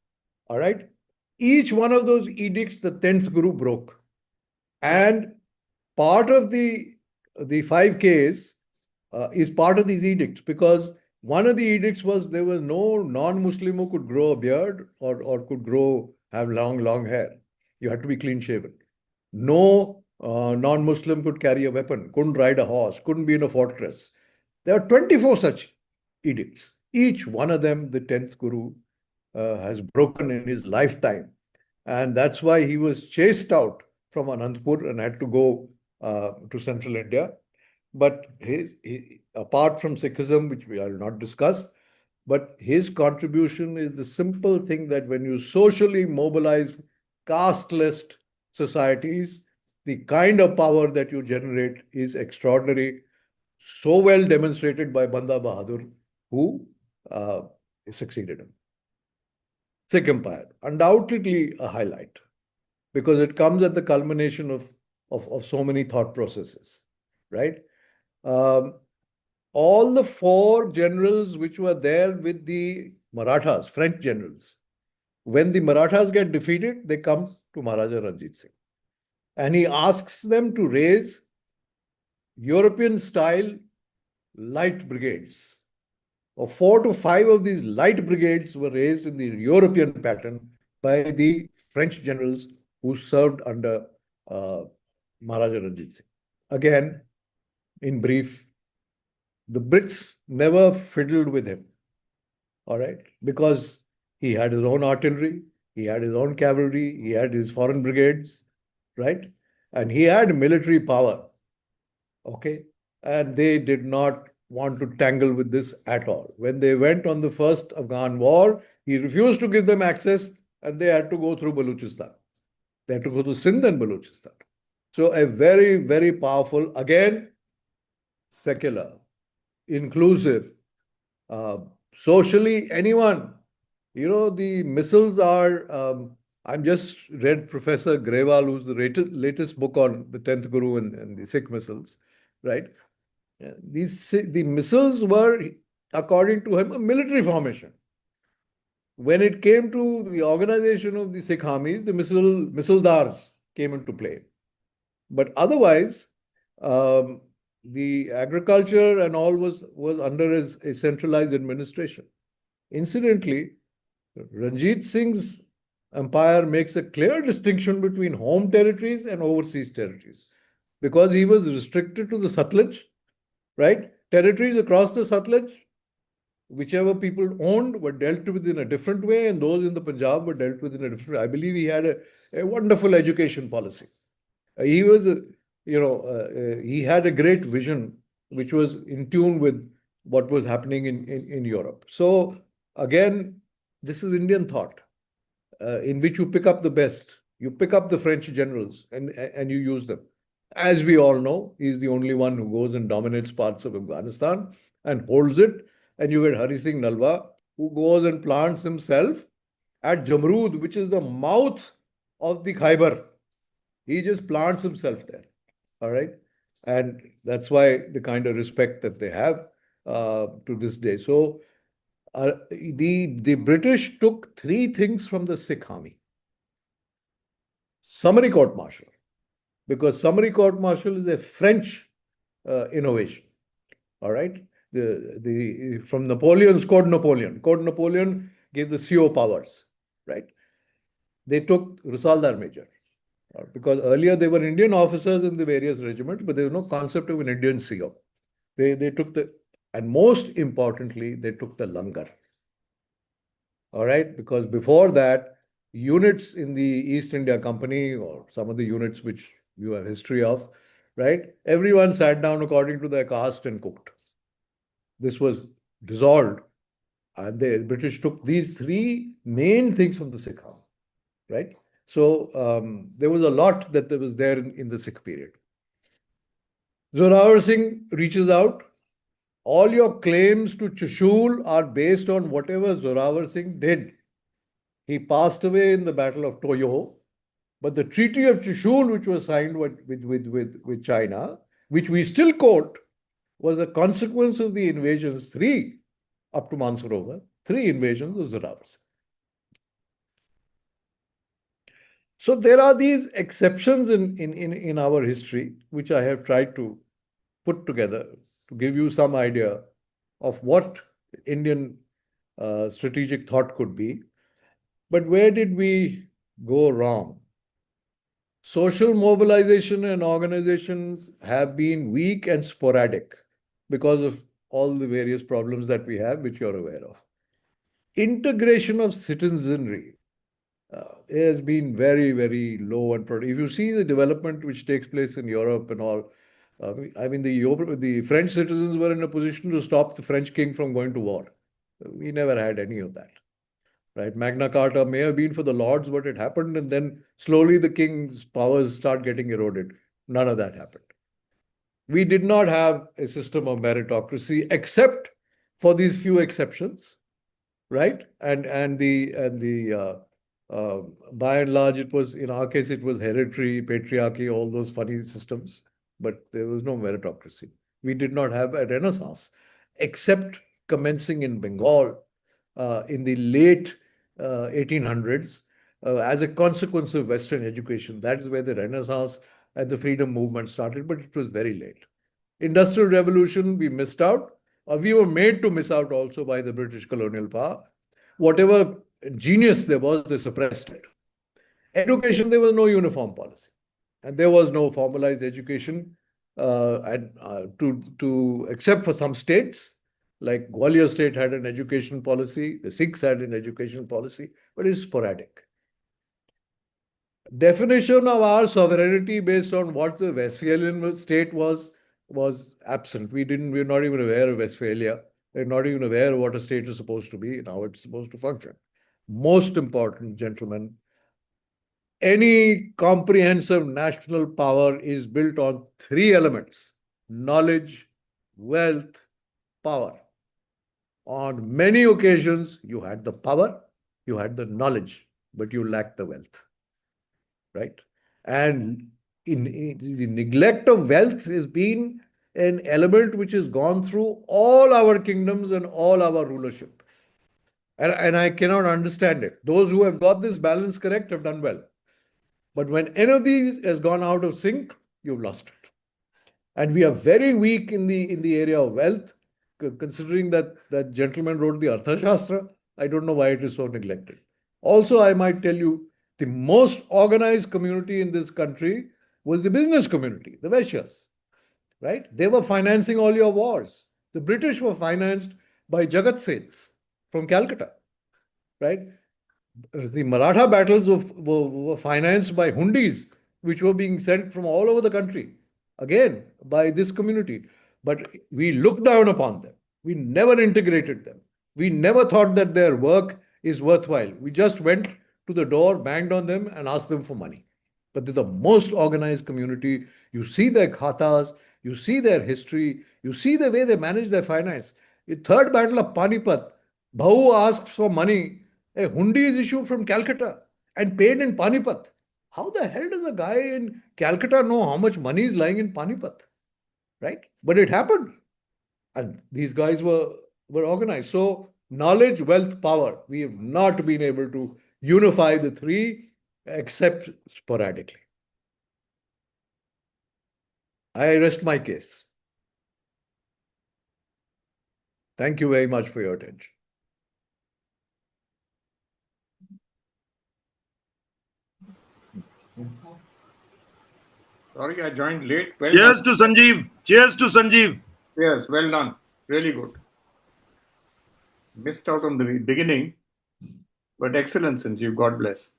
All right? Each one of those edicts, the 10th Guru broke. And part of the 5 Ks is part of these edicts, because one of the edicts was there was no non-Muslim who could grow a beard or could have long hair. You had to be clean shaven. No non-Muslim could carry a weapon, couldn't ride a horse, couldn't be in a fortress. There are 24 such edicts. Each one of them, the 10th Guru has broken in his lifetime. And that's why he was chased out from Anandpur and had to go to central India. But apart from Sikhism, which we will not discuss, but his contribution is the simple thing that when you socially mobilize caste-less societies, the kind of power that you generate is extraordinary, so well demonstrated by Banda Bahadur, who uh, succeeded him. Sikh Empire, undoubtedly a highlight, because it comes at the culmination of so many thought processes, right? Um, all the four generals which were there with the Marathas, French generals, when the Marathas get defeated, they come to Maharaja Ranjit Singh. And he asks them to raise European style light brigades. Or 4 to 5 of these light brigades were raised in the European pattern by the French generals who served under uh, Maharaja Ranjit Singh. Again, in brief, the Brits never fiddled with him, all right, because he had his own artillery, he had his own cavalry, he had his foreign brigades, right, and he had military power, okay, and they did not want to tangle with this at all. When they went on the first Afghan war, he refused to give them access, and they had to go through Baluchistan. They had to go to Sindh and Baluchistan. So a very, very powerful, again, secular, inclusive, uh, socially, anyone. You know, the missiles are. I'm just read Professor Grewal, who's the latest book on the 10th Guru and the Sikh missiles, right? The missiles were, according to him, a military formation. When it came to the organization of the Sikh armies, the misildars came into play. But otherwise, um, the agriculture and all was under a centralized administration. Incidentally, Ranjit Singh's empire makes a clear distinction between home territories and overseas territories, because he was restricted to the Satluj, right? Territories across the Satluj, whichever people owned, were dealt with in a different way, and those in the Punjab were dealt with in a different way. I believe he had a wonderful education policy. He was, he had a great vision, which was in tune with what was happening in Europe. So again, this is Indian thought, in which you pick up the best. You pick up the French generals and you use them. As we all know, he's the only one who goes and dominates parts of Afghanistan and holds it. And you get Hari Singh Nalwa, who goes and plants himself at Jamrud, which is the mouth of the Khyber. He just plants himself there. All right. And that's why the kind of respect that they have to this day. So the British took three things from the Sikh army: summary court martial, because summary court martial is a French innovation. All right. The from Napoleon's Code Napoleon. Code Napoleon gave the CO powers, right? They took Risaldar Major, because earlier they were Indian officers in the various regiments, but there was no concept of an Indian CO. They took and most importantly, they took the langar. All right, because before that, units in the East India Company or some of the units which you have history of, right? Everyone sat down according to their caste and cooked. This was dissolved, and the British took these three main things from the Sikh army, right? So there was a lot that was there in the Sikh period. Zorawar Singh reaches out. All your claims to Chushul are based on whatever Zorawar Singh did. He passed away in the Battle of Toyo, but the Treaty of Chushul, which was signed with China, which we still quote, was a consequence of the invasions, three up to Mansarovar, three invasions of Zorawar Singh. So there are these exceptions in our history, which I have tried to put together to give you some idea of what Indian strategic thought could be. But where did we go wrong? Social mobilization and organizations have been weak and sporadic because of all the various problems that we have, which you're aware of. Integration of citizenry has been very, very low and if you see the development which takes place in Europe and all, I mean, the French citizens were in a position to stop the French king from going to war. We never had any of that, right? Magna Carta may have been for the lords, but it happened, and then slowly the king's powers start getting eroded. None of that happened. We did not have a system of meritocracy, except for these few exceptions, right? By and large, it was, in our case, it was hereditary, patriarchy, all those funny systems, but there was no meritocracy. We did not have a renaissance, except commencing in Bengal in the late 1800s as a consequence of Western education. That is where the Renaissance and the freedom movement started, but it was very late. Industrial Revolution, we missed out. We were made to miss out also by the British colonial power. Whatever genius there was, they suppressed it. Education, there was no uniform policy, and there was no formalized education, to except for some states, like Gwalior state had an education policy, the Sikhs had an education policy, but it's sporadic. Definition of our sovereignty based on what the Westphalian state was absent. We're not even aware of Westphalia. We're not even aware of what a state is supposed to be and how it's supposed to function. Most important, gentlemen, any comprehensive national power is built on three elements: knowledge, wealth, power. On many occasions, you had the power, you had the knowledge, but you lacked the wealth, right? And in the neglect of wealth has been an element which has gone through all our kingdoms and all our rulership. And I cannot understand it. Those who have got this balance correct have done well. But when any of these has gone out of sync, you've lost it. And we are very weak in the area of wealth, considering that gentleman wrote the Arthashastra. I don't know why it is so neglected. Also, I might tell you, the most organized community in this country was the business community, the Vaishyas, right? They were financing all your wars. The British were financed by Jagat Seths from Calcutta, right? The Maratha battles were financed by hundis, which were being sent from all over the country, again, by this community. But we looked down upon them. We never integrated them. We never thought that their work is worthwhile. We just went to the door, banged on them, and asked them for money. But they're the most organized community. You see their khatas, you see their history, you see the way they manage their finance. The third battle of Panipat, Bhau asks for money. A hundi is issued from Calcutta and paid in Panipat. How the hell does a guy in Calcutta know how much money is lying in Panipat? Right? But it happened. And these guys were organized. So, knowledge, wealth, power. We have not been able to unify the three except sporadically. I rest my case. Thank you very much for your attention. Sorry, I joined late. Well Cheers done. to Sanjiv. Cheers to Sanjiv. Yes, well done. Really good. Missed out on the beginning, but excellent, Sanjeev. God bless.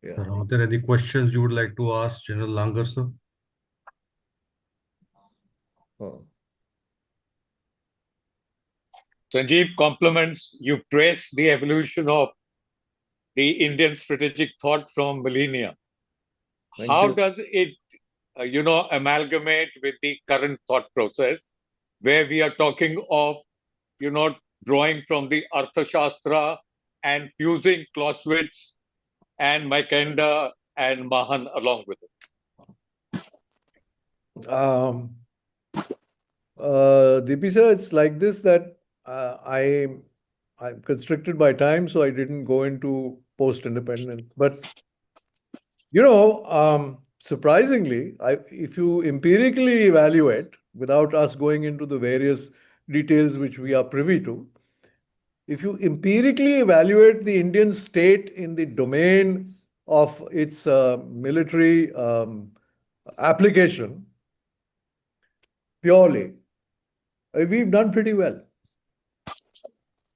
Yeah. Sir, are there any questions you would like to ask General Langer, sir? Oh. Sanjeev, compliments. You've traced the evolution of the Indian strategic thought from millennia. Thank How you. does it, amalgamate with the current thought process, where we are talking of, drawing from the Arthashastra and fusing Clausewitz and Mackinder and Mahan along with it? DP sir, it's like this that I'm constricted by time, so I didn't go into post independence. But surprisingly, if you empirically evaluate, without us going into the various details which we are privy to, if you empirically evaluate the Indian state in the domain of its military application purely, we've done pretty well.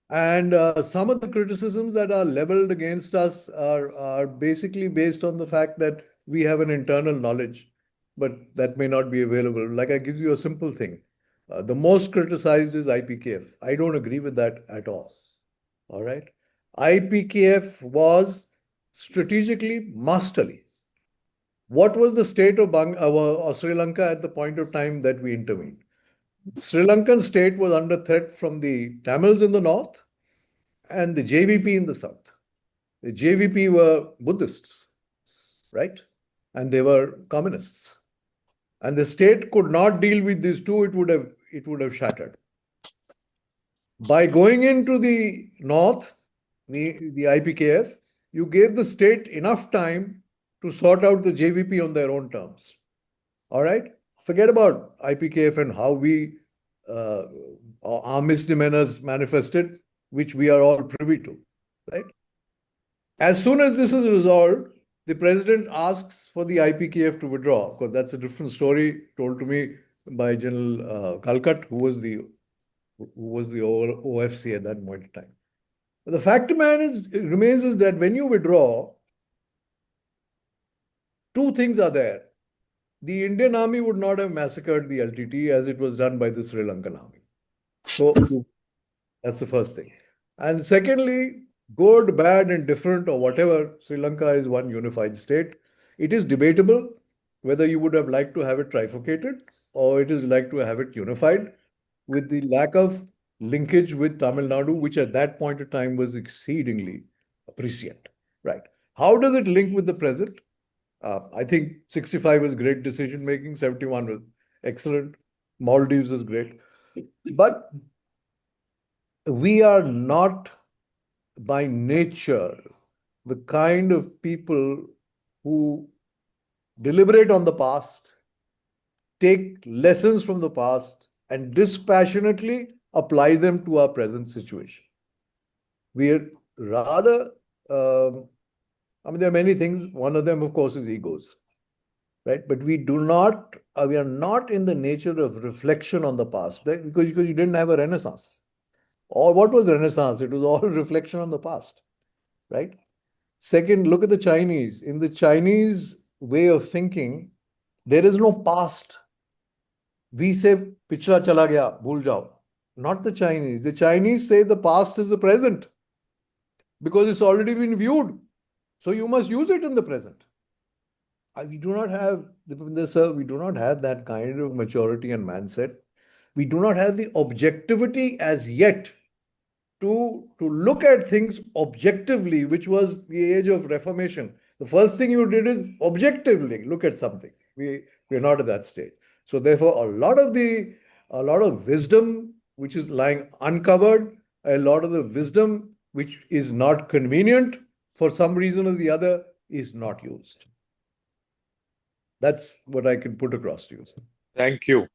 And some of the criticisms that are leveled against us are basically based on the fact that we have an internal knowledge, but that may not be available. Like I give you a simple thing. The most criticized is IPKF. I don't agree with that at all. All right. IPKF was strategically masterly. What was the state of Sri Lanka at the point of time that we intervened? Sri Lankan state was under threat from the Tamils in the north and the JVP in the south. The JVP were Buddhists, right? And they were communists. And the state could not deal with these two, it would have shattered. By going into the north, the IPKF, you gave the state enough time to sort out the JVP on their own terms. All right? Forget about IPKF and how our misdemeanors manifested, which we are all privy to, right? As soon as this is resolved, the president asks for the IPKF to withdraw, because that's a different story told to me by General Kalkat, who was the OFC at that point in time. But the fact remains is that when you withdraw, two things are there. The Indian army would not have massacred the LTT as it was done by the Sri Lankan army. So that's the first thing. And secondly, good, bad, and different, or whatever, Sri Lanka is one unified state. It is debatable whether you would have liked to have it trifurcated or it is like to have it unified, with the lack of linkage with Tamil Nadu, which at that point of time was exceedingly prescient. Right. How does it link with the present? I think 65 was great decision making, 71 was excellent, Maldives is great. But we are not by nature the kind of people who deliberate on the past, take lessons from the past, and dispassionately apply them to our present situation. We are rather, there are many things. One of them, of course, is egos, right? But we are not in the nature of reflection on the past, right? Because you didn't have a Renaissance. Or what was Renaissance? It was all reflection on the past, right? Second, look at the Chinese. In the Chinese way of thinking, there is no past. We say, pichla chala gaya, bhul jao. Not the Chinese. The Chinese say the past is the present because it's already been viewed. So you must use it in the present. We do not have that kind of maturity and mindset. We do not have the objectivity as yet to look at things objectively, which was the age of Reformation. The first thing you did is objectively look at something. We're not at that stage. So therefore, a lot of wisdom which is lying uncovered, a lot of the wisdom which is not convenient for some reason or the other is not used. That's what I can put across to you. Thank you.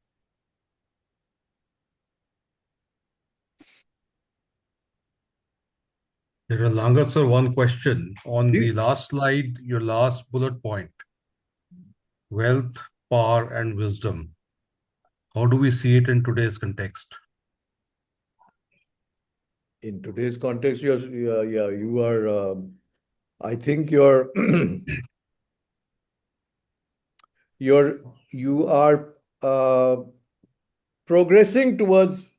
General Langer, sir, one question. On the Please. last slide, your last bullet point, wealth, power, and wisdom. How do we see it in today's context? In today's context, you are. I think you're. You are progressing towards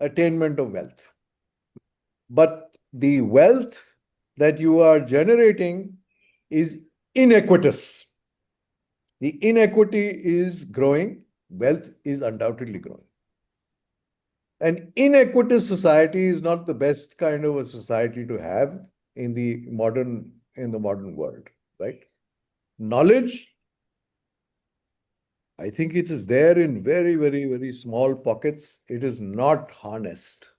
attainment of wealth. But the wealth that you are generating is inequitous. The inequity is growing, wealth is undoubtedly growing. An inequitous society is not the best kind of a society to have in the modern world, right? Knowledge, I think it is there in very, very, very small pockets. It is not harnessed.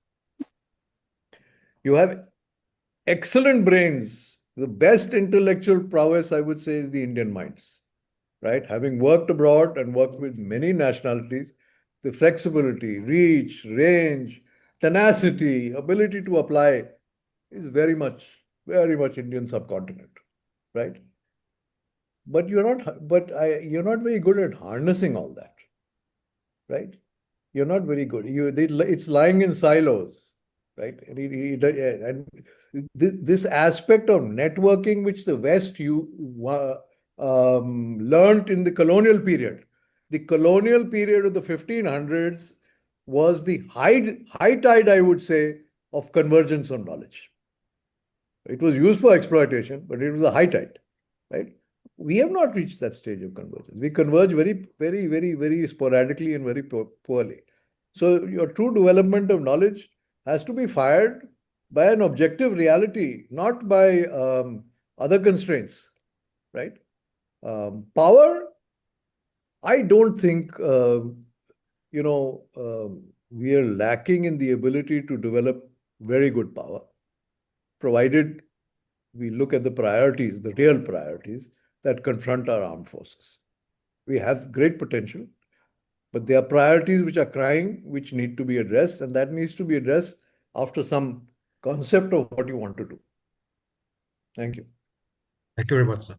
You have excellent brains. The best intellectual prowess, I would say, is the Indian minds. right? Having worked abroad and worked with many nationalities, the flexibility, reach, range, tenacity, ability to apply is very much Indian subcontinent, right? But you're not very good at harnessing all that, right? You're not very good. It's lying in silos, right? And this aspect of networking, which the West learned in the colonial period. The colonial period of the 1500s was the high tide, I would say, of convergence of knowledge. It was used for exploitation, but it was a high tide, right? We have not reached that stage of convergence. We converge very sporadically and very poorly. So your true development of knowledge has to be fired by an objective reality, not by other constraints, right? Power, I don't think, we are lacking in the ability to develop very good power, provided we look at the priorities, the real priorities that confront our armed forces. We have great potential, but there are priorities which are crying, which need to be addressed, and that needs to be addressed after some concept of what you want to do. Thank you. Thank you very much, sir.